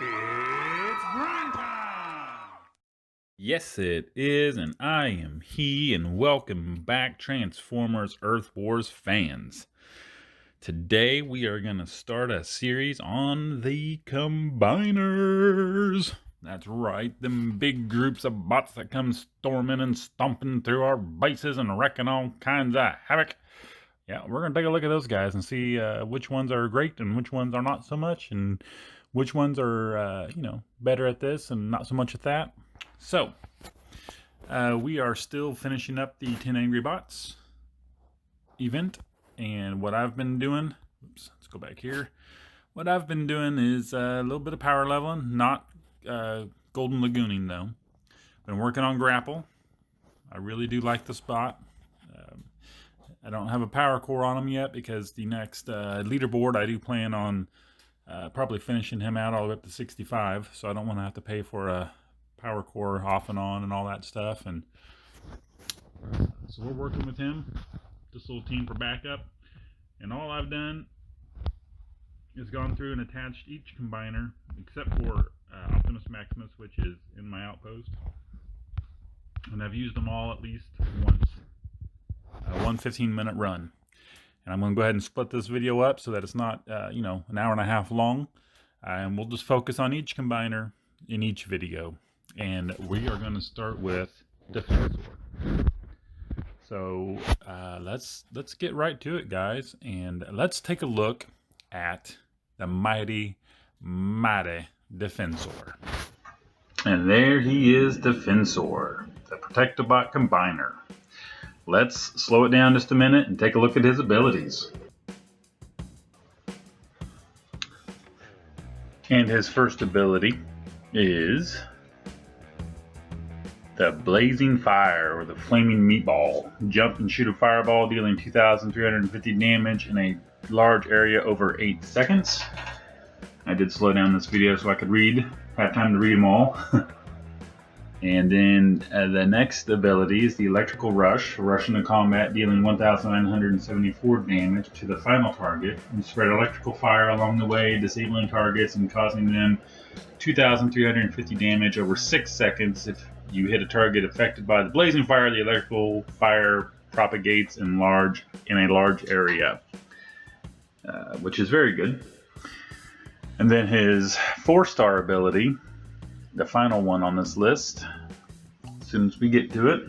It's grind time! Yes, it is, and I am he, and welcome back, Transformers Earth Wars fans. Today we are going to start a series on the Combiners. That's right, them big groups of bots that come storming and stomping through our bases and wrecking all kinds of havoc. Yeah, we're going to take a look at those guys and see which ones are great and which ones are not so much, and which ones are, better at this and not so much at that. So, we are still finishing up the 10 Angry Bots event, and what I've been doing, let's go back here. What I've been doing is a little bit of power leveling, not golden lagooning though. Been working on grapple. I really do like the spot. I don't have a power core on him yet because the next leaderboard I do plan on probably finishing him out all the way up to 65, so I don't want to have to pay for a power core off and on and all that stuff. And so we're working with him, this little team for backup, and all I've done is gone through and attached each combiner except for Optimus Maximus, which is in my outpost, and I've used them all at least once. One 15-minute run. And I'm going to go ahead and split this video up so that it's not, an hour and a half long. And we'll just focus on each combiner in each video. And we are going to start with Defensor. So let's get right to it, guys. And let's take a look at the mighty Defensor. And there he is, Defensor, the Protectobot combiner. Let's slow it down just a minute and take a look at his abilities. And his first ability is the Blazing Fire, or the Flaming Meatball. Jump and shoot a fireball, dealing 2,350 damage in a large area over 8 seconds. I did slow down this video so I could have time to read them all. And then the next ability is the Electrical Rush. Rush into combat, dealing 1,974 damage to the final target, and spread electrical fire along the way, disabling targets and causing them 2,350 damage over 6 seconds. If you hit a target affected by the blazing fire, the electrical fire propagates in a large area, which is very good. And then his 4-star ability, the final one on this list, as soon as we get to it.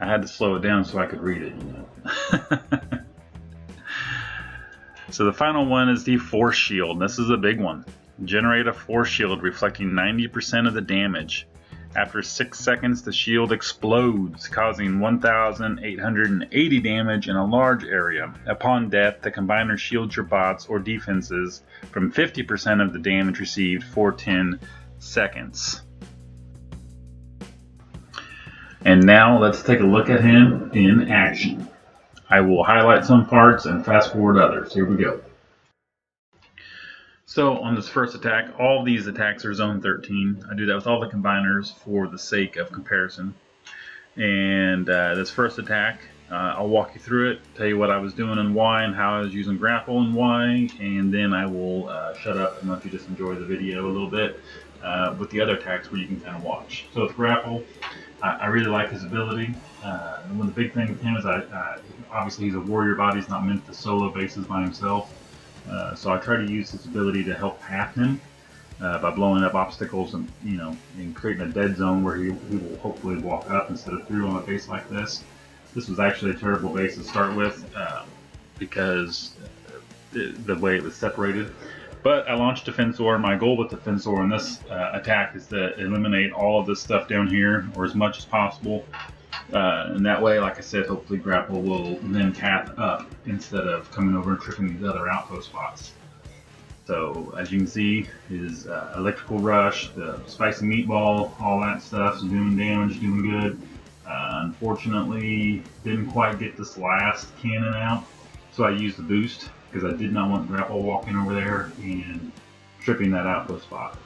I had to slow it down so I could read it. So the final one is the Force Shield. This is a big one. Generate a Force Shield reflecting 90% of the damage. After 6 seconds, the shield explodes, causing 1,880 damage in a large area. Upon death, the combiner shields your bots or defenses from 50% of the damage received for 10 seconds. And now let's take a look at him in action. I will highlight some parts and fast forward others. Here we go. So on this first attack, all of these attacks are zone 13. I do that with all the combiners for the sake of comparison. And this first attack, I'll walk you through it, tell you what I was doing and why, and how I was using grapple and why, and then I will shut up and let you just enjoy the video a little bit with the other attacks where you can kind of watch. So with grapple, I really like his ability. One of the big things with him is obviously he's a warrior bot. He's not meant to solo bases by himself. So I try to use his ability to help path him by blowing up obstacles and creating a dead zone where he will hopefully walk up instead of through on a base like this. This was actually a terrible base to start with because the way it was separated. But I launched Defensor. My goal with Defensor in this attack is to eliminate all of this stuff down here, or as much as possible. And that way, like I said, hopefully grapple will then path up instead of coming over and tripping these other outpost spots. So as you can see, his electrical rush, the spicy meatball, all that stuff is doing damage, doing good. Unfortunately, didn't quite get this last cannon out, so I used the boost because I did not want grapple walking over there and tripping that outpost spot.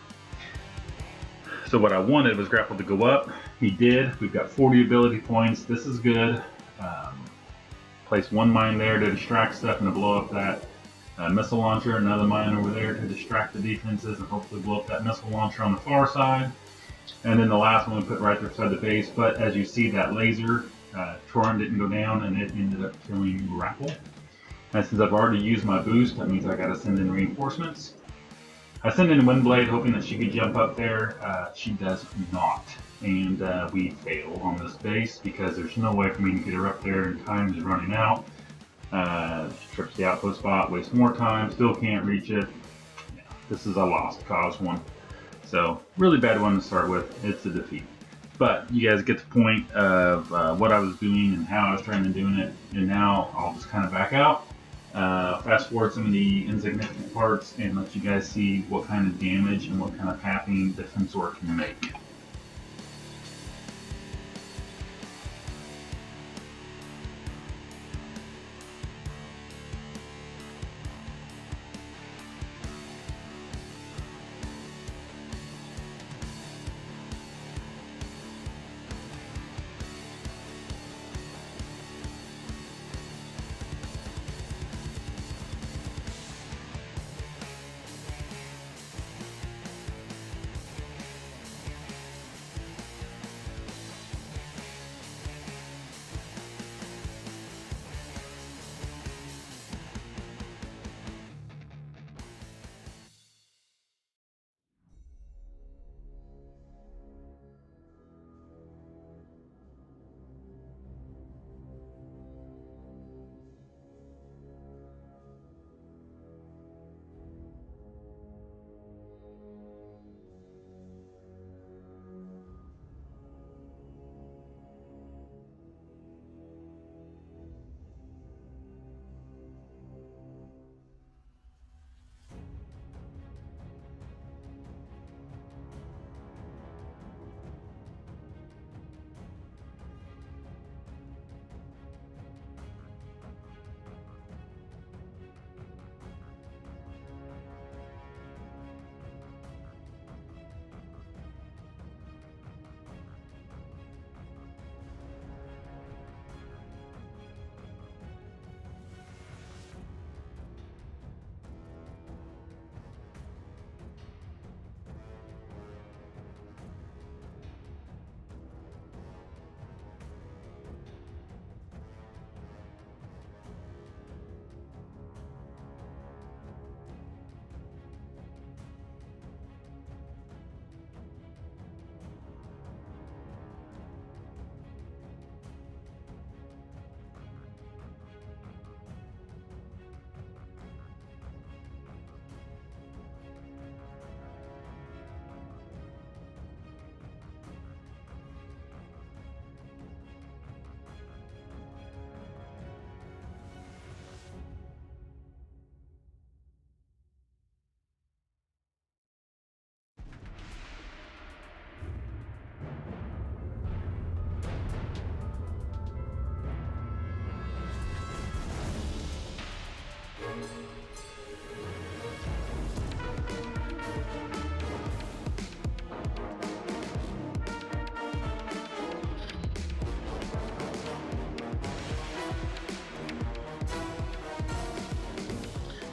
So what I wanted was grapple to go up. He did. We've got 40 ability points. This is good. Place one mine there to distract stuff and to blow up that Missile launcher, another mine over there to distract the defenses and hopefully blow up that missile launcher on the far side. And then the last one we put right there beside the base. But as you see, that laser, Troran didn't go down and it ended up killing Grapple. And since I've already used my boost, that means I gotta send in reinforcements. I send in Windblade hoping that she could jump up there. She does not. And we fail on this base because there's no way for me to get her up there and time is running out. She trips the outpost spot, wastes more time, still can't reach it. Yeah, this is a lost cause one. So, really bad one to start with. It's a defeat. But you guys get the point of what I was doing and how I was trying to do it. And now I'll just kind of back out. Fast forward some of the insignificant parts and let you guys see what kind of damage and what kind of pathing Defensor can make.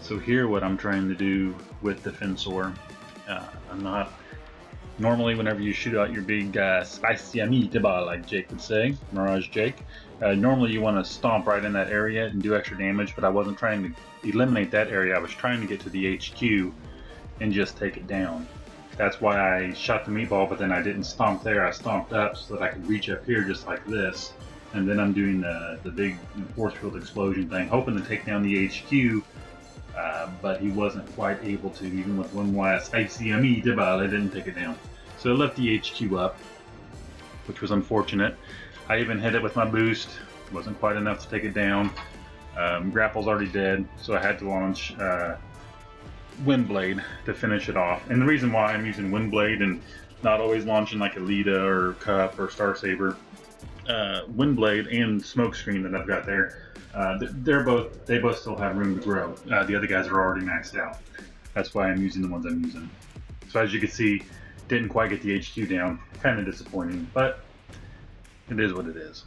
So here what I'm trying to do with Defensor, I'm not, normally whenever you shoot out your big spicy amiibo, like Jake would say, Mirage Jake, normally you want to stomp right in that area and do extra damage, but I wasn't trying to eliminate that area, I was trying to get to the HQ and just take it down. That's why I shot the meatball, but then I didn't stomp there, I stomped up so that I could reach up here just like this. And then I'm doing the big force field explosion thing, hoping to take down the HQ, but he wasn't quite able to, even with one last spicy amiibo, I didn't take it down. So I left the HQ up, which was unfortunate. I even hit it with my boost, wasn't quite enough to take it down. Grapple's already dead, so I had to launch Windblade to finish it off. And the reason why I'm using Windblade and not always launching like a Lita or Cup or Star Saber, Windblade and Smokescreen that I've got there, they both still have room to grow. The other guys are already maxed out. That's why I'm using the ones I'm using. So as you can see, didn't quite get the HQ down. Kind of disappointing, but it is what it is.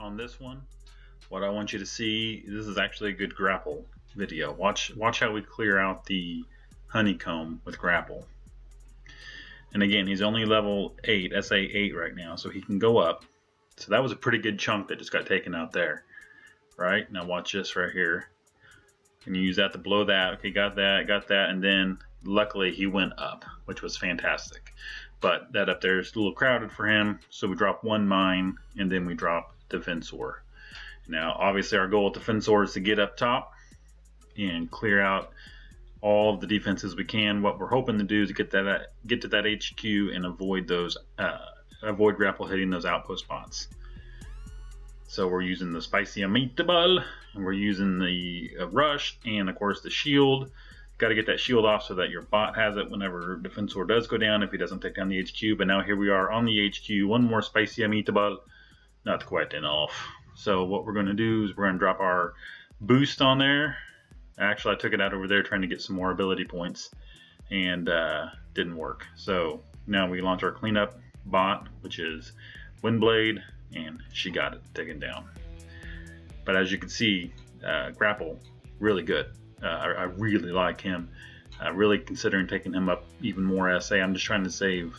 on this one, what I want you to see, this is actually a good grapple video. Watch how we clear out the honeycomb with grapple. And again, he's only level 8, SA 8 right now, so he can go up. So that was a pretty good chunk that just got taken out there. Right, now watch this right here. And you use that to blow that. Okay, got that, and then luckily he went up, which was fantastic. But that up there is a little crowded for him, so we drop one mine, and then we drop Defensor. Now, obviously our goal with Defensor is to get up top and clear out all of the defenses we can. What we're hoping to do is get to that HQ and avoid those avoid grapple hitting those outpost bots. So we're using the spicy meatball, and we're using the rush, and of course the shield. Got to get that shield off so that your bot has it whenever Defensor does go down, if he doesn't take down the HQ. But now here we are on the HQ. One more spicy meatball, not quite enough. So what we're going to do is we're going to drop our boost on there. Actually, I took it out over there trying to get some more ability points, and didn't work. So now we launch our cleanup bot, which is Windblade, and she got it taken down. But as you can see, grapple, really good. I really like him. Really considering taking him up even more SA. I'm just trying to save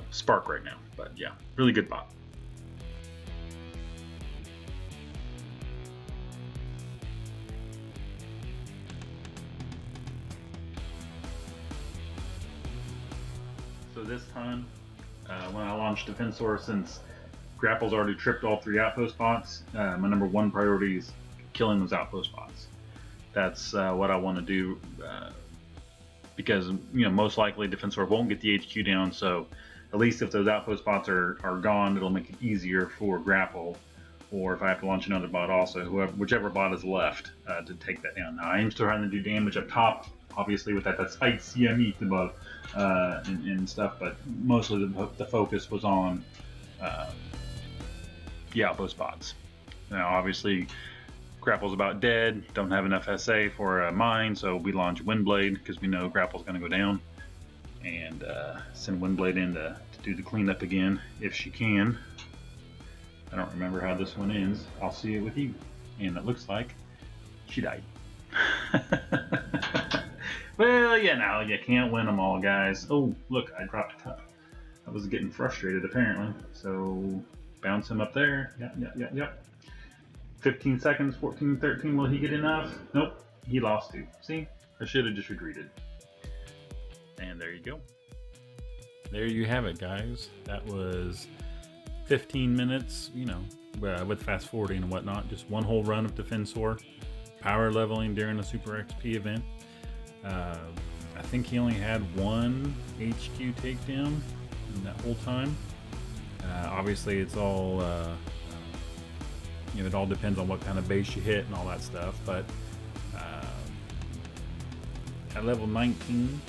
Spark right now. But yeah, really good bot. So this time, when I launched Defensor, since Grapple's already tripped all 3 outpost bots, my number 1 priority is killing those outpost bots. That's what I want to do, because most likely Defensor won't get the HQ down. So at least if those outpost bots are gone, it'll make it easier for Grapple, or if I have to launch another bot also, whichever bot is left, to take that down. Now I am still trying to do damage up top, obviously with that spicy meatball and stuff, but mostly the focus was on the outpost bots. Now obviously Grapple's about dead, don't have enough SA for a mine, so we launch Windblade because we know Grapple's going to go down, and send Windblade in to do the cleanup again if she can. I don't remember how this one ends. I'll see it with you. And it looks like she died. Well, you can't win them all, guys. Oh, look, I dropped a cup. I was getting frustrated, apparently. So, bounce him up there. Yep. 15 seconds, 14, 13. Will he get enough? Nope, he lost 2. See? I should have just retreated. And there you go. There you have it, guys. That was 15 minutes, with fast forwarding and whatnot. Just one whole run of Defensor. Power leveling during a Super XP event. I think he only had 1 HQ takedown in that whole time. Obviously, it's all, it all depends on what kind of base you hit and all that stuff. But at level 19,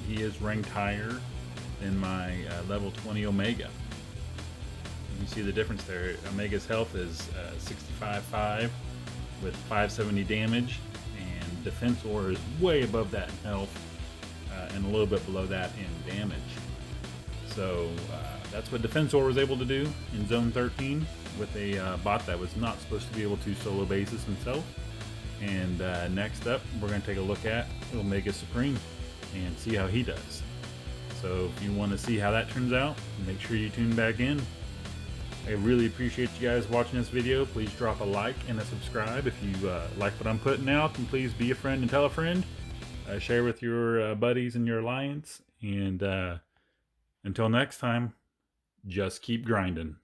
he is ranked higher than my level 20 Omega. You see the difference there. Omega's health is 65.5 with 570 damage, and Defensor is way above that in health and a little bit below that in damage. So that's what Defensor was able to do in Zone 13 with a bot that was not supposed to be able to solo basis himself. And next up, we're going to take a look at Omega Supreme and see how he does. So if you want to see how that turns out, make sure you tune back in. I really appreciate you guys watching this video. Please drop a like and a subscribe if you like what I'm putting out, and please be a friend and tell a friend. Share with your buddies in your alliance, and until next time, just keep grinding.